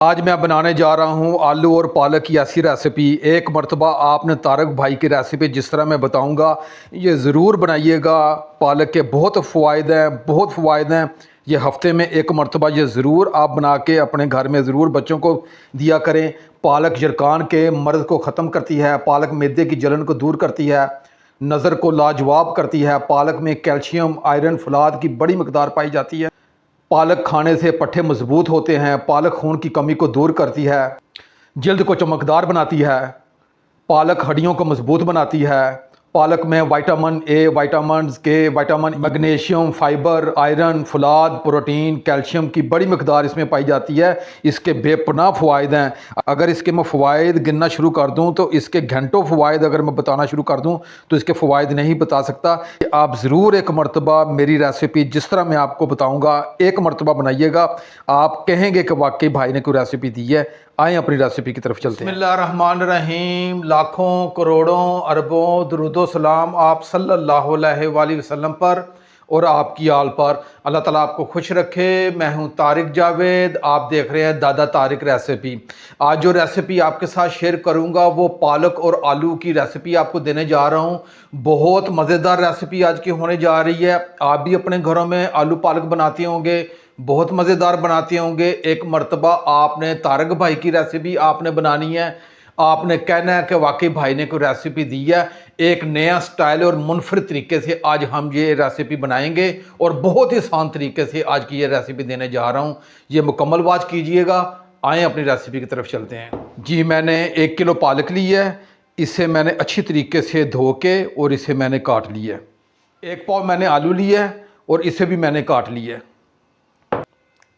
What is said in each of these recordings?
आज मैं बनाने जा रहा हूँ आलू और पालक की ऐसी रेसिपी। एक मर्तबा आपने तारक भाई की रेसिपी जिस तरह मैं बताऊँगा ये ज़रूर बनाइएगा। पालक के बहुत फ़वाइद हैं। ये हफ्ते में एक मर्तबा ये ज़रूर आप बना के अपने घर में ज़रूर बच्चों को दिया करें। पालक जरकान के मर्ज़ को ख़त्म करती है, पालक मैदे की जलन को दूर करती है, नज़र को लाजवाब करती है। पालक में कैल्शियम, आयरन, फलाद की बड़ी मकदार पाई जाती है। पालक खाने से पट्ठे मजबूत होते हैं। पालक खून की कमी को दूर करती है, जल्द को चमकदार बनाती है। पालक हड्डियों को मजबूत बनाती है। पालक में vitamin A, vitamin K, vitamin magnesium, fibre, iron, फलाद, प्रोटीन, कैल्शियम की बड़ी मकदार इसमें पाई जाती है। इसके बेपनाह फ़वाइद हैं। अगर इसके मैं फ़वाइद गिनना शुरू कर दूं तो इसके घंटों फ़वाइद अगर मैं बताना शुरू कर दूं तो इसके फ़वाइद नहीं बता सकता। आप ज़रूर एक मरतबा मेरी रेसिपी जिस तरह मैं आपको बताऊँगा एक मरतबा बनाइएगा। आप कहेंगे कि वाकई भाई ने कोई रेसिपी दी है। आए अपनी रेसिपी की तरफ चलते हैं। बिस्मिल्लाहिर्रहमानिर्रहीम। लाखों करोड़ों अरबों दुरूदो सलाम आप सल्लल्लाहु अलैहि वसल्लम पर और आपकी आल पर। अल्लाह ताला आपको खुश रखे। मैं हूं तारिक जावेद, आप देख रहे हैं दादा तारिक रेसिपी। आज जो रेसिपी आपके साथ शेयर करूंगा वो पालक और आलू की रेसिपी आपको देने जा रहा हूं। बहुत मज़ेदार रेसिपी आज की होने जा रही है। आप भी अपने घरों में आलू पालक बनाते होंगे, बहुत मज़ेदार बनाते होंगे। एक मर्तबा आपने तारक भाई की रेसिपी आपने बनानी है। आपने कहना है कि वाकई भाई ने कोई रेसिपी दी है। एक नया स्टाइल और मुनफरिद तरीके से आज हम ये रेसिपी बनाएंगे और बहुत ही आसान तरीके से आज की ये रेसिपी देने जा रहा हूँ। ये मुकम्मल वाच कीजिएगा। आएँ अपनी रेसिपी की तरफ चलते हैं। जी, मैंने 1 किलो पालक ली है। इसे मैंने अच्छी तरीके से धो के और इसे मैंने काट लिया है। 1 पाव मैंने आलू लिया है और इसे भी मैंने काट लिया है।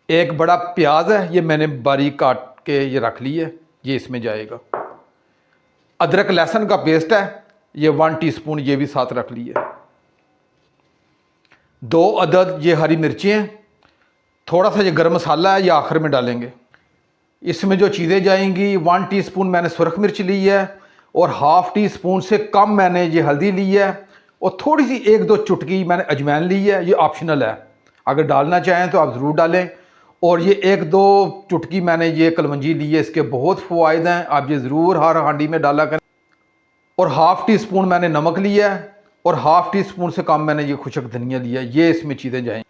एक बड़ा प्याज है, ये मैंने बारीक काट के ये रख ली है, ये इसमें जाएगा। अदरक लहसुन का पेस्ट है, ये 1 टीस्पून ये भी साथ रख लिया। 2 अदद ये हरी मिर्ची हैं। थोड़ा सा ये गरम मसाला है, ये आखिर में डालेंगे। इसमें जो चीज़ें जाएंगी, 1 टीस्पून मैंने सुरख मिर्च ली है और ½ टीस्पून से कम मैंने ये हल्दी ली है और थोड़ी सी 1-2 चुटकी मैंने अजवाइन ली है। ये ऑप्शनल है, अगर डालना चाहें तो आप ज़रूर डालें। और ये 1-2 चुटकी मैंने ये कलवंजी ली है। इसके बहुत फ़वाइद हैं, आप ये ज़रूर हर हांडी में डाला करें। और ½ टीस्पून मैंने नमक लिया है और ½ टीस्पून से कम मैंने ये खुशक धनिया लिया है। ये इसमें चीज़ें जाएंगी।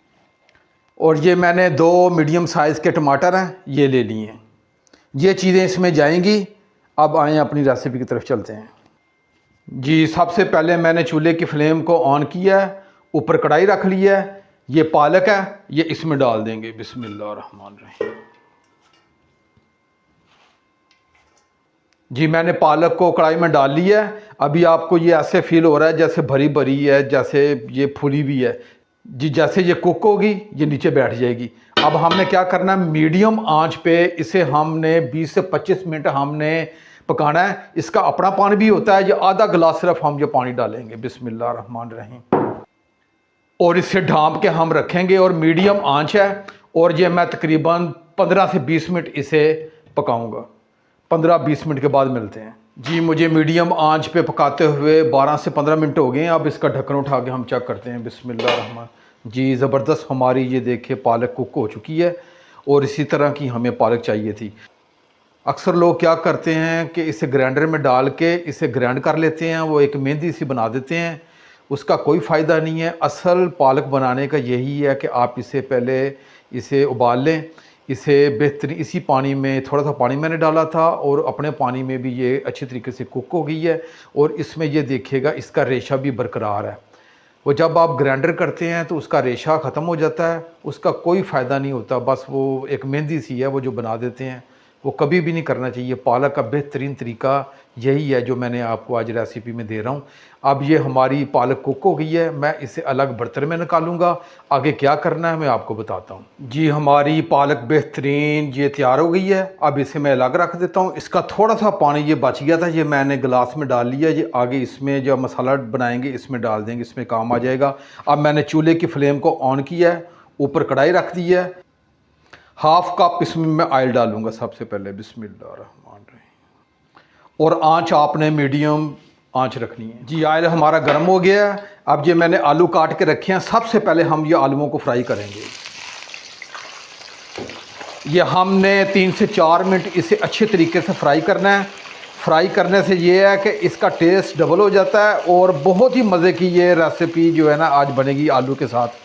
और ये मैंने 2 मीडियम साइज़ के टमाटर हैं, ये ले लिए हैं। ये चीज़ें इसमें जाएंगी। अब आएँ अपनी रेसिपी की तरफ चलते हैं। जी, सबसे पहले मैंने चूल्हे की फ्लेम को ऑन किया है, ऊपर कढ़ाई रख लिया है। ये पालक है, ये इसमें डाल देंगे। बिस्मिल्लाहिर्रहमानिर्रहीम। जी, मैंने पालक को कढ़ाई में डाल लिया है। अभी आपको ये ऐसे फील हो रहा है जैसे भरी भरी है, जैसे ये फूली भी है। जी, जैसे ये कुक होगी ये नीचे बैठ जाएगी। अब हमने क्या करना है, मीडियम आंच पे इसे हमने 20 से 25 मिनट हमने पकाना है। इसका अपना पानी भी होता है, ये आधा गिलास सिर्फ हम ये पानी डालेंगे। बिस्मिल्लाहिर्रहमानिर्रहीम। और इसे ढांप के हम रखेंगे और मीडियम आंच है। और ये मैं तकरीबन 15 से 20 मिनट इसे पकाऊंगा। 15-20 मिनट के बाद मिलते हैं। जी, मुझे मीडियम आंच पे पकाते हुए 12 से 15 मिनट हो गए हैं। अब इसका ढक्कन उठा के हम चेक करते हैं। बिस्मिल्लाह। जी, ज़बरदस्त हमारी ये देखिए पालक कुक हो चुकी है और इसी तरह की हमें पालक चाहिए थी। अक्सर लोग क्या करते हैं कि इसे ग्राइंडर में डाल के इसे ग्राइंड कर लेते हैं, वो एक मेहंदी सी बना देते हैं। उसका कोई फ़ायदा नहीं है। असल पालक बनाने का यही है कि आप इसे पहले इसे उबाल लें। इसे बेहतरीन इसी पानी में, थोड़ा सा पानी मैंने डाला था और अपने पानी में भी ये अच्छी तरीके से कुक हो गई है। और इसमें ये देखिएगा इसका रेशा भी बरकरार है। वो जब आप ग्राइंडर करते हैं तो उसका रेशा ख़त्म हो जाता है, उसका कोई फ़ायदा नहीं होता। बस वो एक मेहंदी सी है वो जो बना देते हैं, वो कभी भी नहीं करना चाहिए। पालक का बेहतरीन तरीका यही है जो मैंने आपको आज रेसिपी में दे रहा हूँ। अब ये हमारी पालक कुक हो गई है, मैं इसे अलग बर्तन में निकालूंगा। आगे क्या करना है मैं आपको बताता हूँ। जी, हमारी पालक बेहतरीन ये तैयार हो गई है। अब इसे मैं अलग रख देता हूँ। इसका थोड़ा सा पानी ये बच गया था, ये मैंने गिलास में डाल लिया। ये आगे इसमें जो मसाला बनाएंगे इसमें डाल देंगे, इसमें काम आ जाएगा। अब मैंने चूल्हे की फ्लेम को ऑन किया है, ऊपर कढ़ाई रख दी है। ½ कप इसमें मैं ऑयल डालूंगा सबसे पहले। बिस्मिल्लाहिर्रहमानिर्रहीम। और आंच आपने मीडियम आंच रखनी है। जी, ऑयल हमारा गर्म हो गया है। अब ये मैंने आलू काट के रखे हैं। सबसे पहले हम ये आलूओं को फ्राई करेंगे। ये हमने 3 से 4 मिनट इसे अच्छे तरीके से फ्राई करना है। फ्राई करने से ये है कि इसका टेस्ट डबल हो जाता है और बहुत ही मज़े की ये रेसिपी जो है ना आज बनेगी आलू के साथ।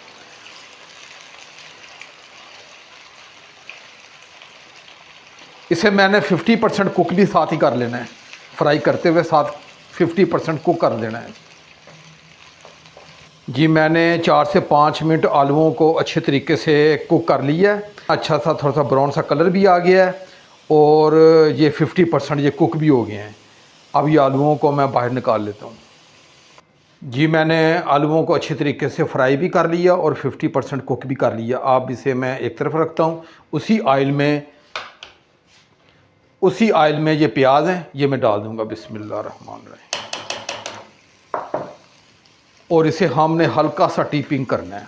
इसे मैंने 50% कुक भी साथ ही कर लेना है, फ्राई करते हुए साथ 50% कुक कर देना है। जी मैंने 4 से 5 मिनट आलूओं को अच्छे तरीके से कुक कर लिया है। अच्छा सा थोड़ा सा ब्राउन सा कलर भी आ गया है और ये 50% ये कुक भी हो गए हैं। अब ये आलूओं को मैं बाहर निकाल लेता हूँ। जी मैंने आलूओं को अच्छे तरीके से फ्राई भी कर लिया और 50% कुक भी कर लिया। अब इसे मैं एक तरफ रखता हूँ। उसी आयल में ये प्याज हैं, ये मैं डाल दूँगा बिस्मिल्लाहिर्रहमानिर्रहीम। और इसे हमने हल्का सा टीपिंग करना है।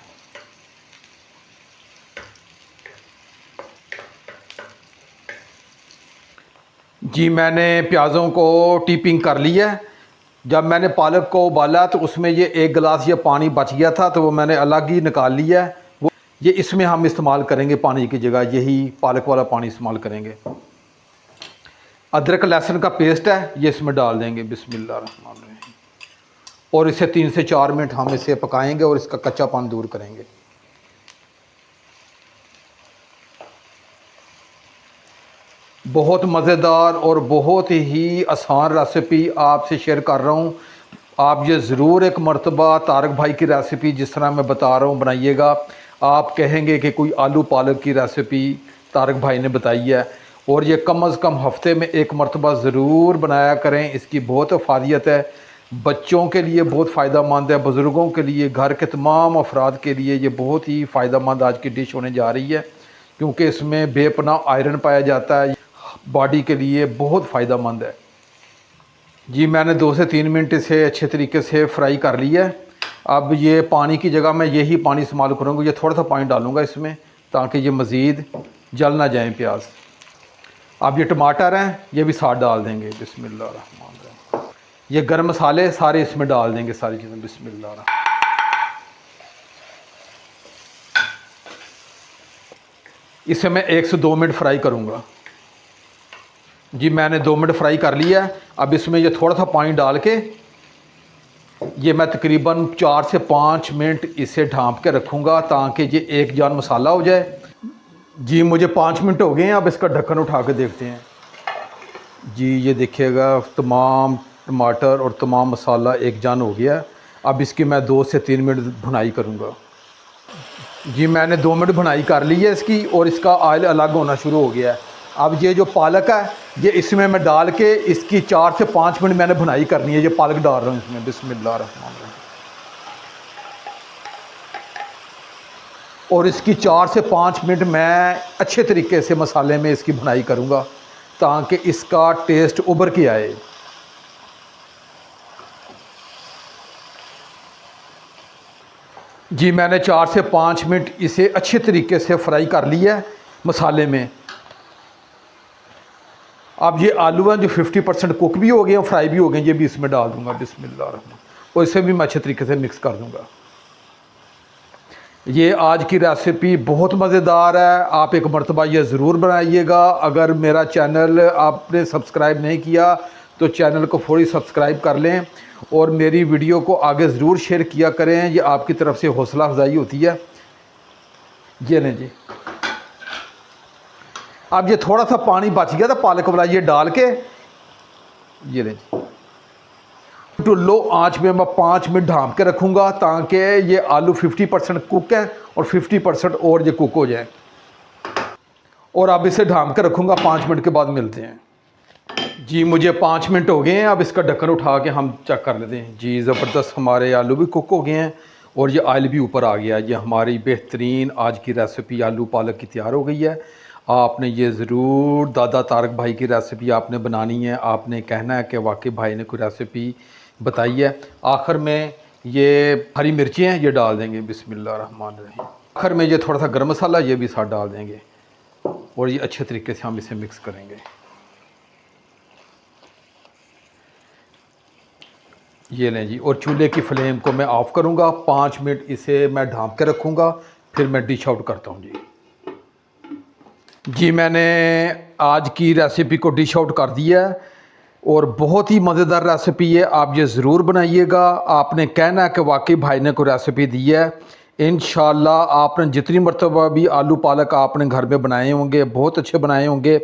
जी मैंने प्याज़ों को टीपिंग कर लिया है। जब मैंने पालक को उबाला तो उसमें ये 1 गिलास ये पानी बच गया था, तो वो मैंने अलग ही निकाल लिया है। वो ये इसमें हम इस्तेमाल करेंगे, पानी की जगह यही पालक वाला पानी इस्तेमाल करेंगे। अदरक लहसुन का पेस्ट है, ये इसमें डाल देंगे बिस्मिल्लाहिर्रहमानिर्रहीम। और इसे 3 से 4 मिनट हम इसे पकाएंगे और इसका कच्चापन दूर करेंगे। बहुत मज़ेदार और बहुत ही आसान रेसिपी आपसे शेयर कर रहा हूँ। आप ये ज़रूर एक मर्तबा तारक भाई की रेसिपी जिस तरह मैं बता रहा हूँ बनाइएगा। आप कहेंगे कि कोई आलू पालक की रेसिपी तारक भाई ने बताई है। और ये कम अज़ कम हफ्ते में एक मर्तबा ज़रूर बनाया करें। इसकी बहुत अफादियत है, बच्चों के लिए बहुत फ़ायदेमंद है, बुज़ुर्गों के लिए, घर के तमाम अफराद के लिए ये बहुत ही फ़ायदेमंद आज की डिश होने जा रही है, क्योंकि इसमें बेपनाह आयरन पाया जाता है, बॉडी के लिए बहुत फ़ायदेमंद है। जी मैंने 2 से 3 मिनट इसे अच्छे तरीके से फ्राई कर लिया है। अब ये पानी की जगह मैं यही पानी इस्तेमाल करूँगा। ये थोड़ा सा पानी डालूँगा इसमें ताकि ये मज़ीद जल ना जाए प्याज। अब ये टमाटर हैं, ये भी साथ डाल देंगे बिस्मिल्लाहिर्रहमानिर्रहीम। ये गरम मसाले सारे इसमें डाल देंगे, सारी चीज़ें बिस्मिल्लाह। इसे मैं 1 से 2 मिनट फ्राई करूँगा। जी मैंने 2 मिनट फ्राई कर लिया है। अब इसमें ये थोड़ा सा पानी डाल के ये मैं तकरीबन 4 से 5 मिनट इसे ढाँप के रखूँगा ताकि ये एक जान मसाला हो जाए। जी मुझे 5 मिनट हो गए हैं। अब इसका ढक्कन उठा के देखते हैं। जी ये देखिएगा तमाम टमाटर और तमाम मसाला एक जान हो गया। अब इसकी मैं 2 से 3 मिनट भुनाई करूँगा। जी मैंने 2 मिनट भुनाई कर ली है इसकी और इसका ऑयल अलग होना शुरू हो गया है। अब ये जो पालक है ये इसमें मैं डाल के इसकी 4 से 5 मिनट मैंने भुनाई करनी है। ये पालक डाल रहा हूँ इसमें बिस्मिल्लाहिर्रहमानिर्रहीम। और इसकी 4 से 5 मिनट मैं अच्छे तरीके से मसाले में इसकी भुनाई करूँगा ताकि इसका टेस्ट उभर के आए। जी मैंने 4 से 5 मिनट इसे अच्छे तरीके से फ्राई कर लिया है मसाले में। अब ये आलू हैं जो 50% कुक भी हो गए हैं, फ्राई भी हो गए, ये भी इसमें डाल दूंगा बिस्मिल्लाहिर्रहमानिर्रहीम। और इसे भी मैं अच्छे तरीके से मिक्स कर दूंगा। ये आज की रेसिपी बहुत मज़ेदार है, आप एक मरतबा ये ज़रूर बनाइएगा। अगर मेरा चैनल आपने सब्सक्राइब नहीं किया तो चैनल को फौरी सब्सक्राइब कर लें और मेरी वीडियो को आगे ज़रूर शेयर किया करें। ये आपकी तरफ से हौसला अफजाई होती है। ये नहीं जी, अब ये थोड़ा सा पानी बच गया था पालक वाला, ये डाल के ये नहीं जी टू लो आंच में मैं 5 मिनट ढाँप के रखूँगा ताकि ये आलू 50% कुक है और 50% और ये कुक हो जाए। और अब इसे ढाँप के रखूँगा, 5 मिनट के बाद मिलते हैं। जी मुझे 5 मिनट हो गए हैं। अब इसका ढक्कन उठा के हम चेक कर लेते हैं। जी ज़बरदस्त हमारे आलू भी कुक हो गए हैं और ये ऑयल भी ऊपर आ गया। ये हमारी बेहतरीन आज की रेसिपी आलू पालक की तैयार हो गई है। आपने ये ज़रूर दादा तारक भाई की रेसिपी आपने बनानी है। आपने कहना है कि वाकई भाई ने कोई रेसिपी बताई है। आखिर में ये हरी मिर्ची हैं, ये डाल देंगे बिस्मिल्लाहिर्रहमानिर्रहीम। आखिर में ये थोड़ा सा गर्म मसाला ये भी साथ डाल देंगे और ये अच्छे तरीके से हम इसे मिक्स करेंगे। ये लें जी, और चूल्हे की फ्लेम को मैं ऑफ़ करूँगा। 5 मिनट इसे मैं ढाँप के रखूँगा, फिर मैं डिश आउट करता हूँ जी। जी मैंने आज की रेसिपी को डिश आउट कर दिया है और बहुत ही मज़ेदार रेसिपी है। आप ये ज़रूर बनाइएगा। आपने कहना है कि वाकई भाई ने कोई रेसिपी दी है। इंशाल्लाह आपने जितनी मरतबा भी आलू पालक आपने घर में बनाए होंगे बहुत अच्छे बनाए होंगे।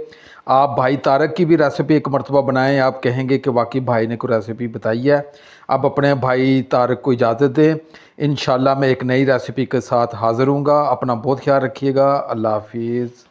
आप भाई तारक की भी रेसिपी एक मरतबा बनाएं, आप कहेंगे कि वाकई भाई ने कोई रेसिपी बताई है। आप अपने भाई तारक को इजाज़त दें। इंशाल्लाह मैं एक नई रेसिपी के साथ हाज़िर हूँगा। अपना बहुत ख्याल रखिएगा। अल्लाह हाफिज़।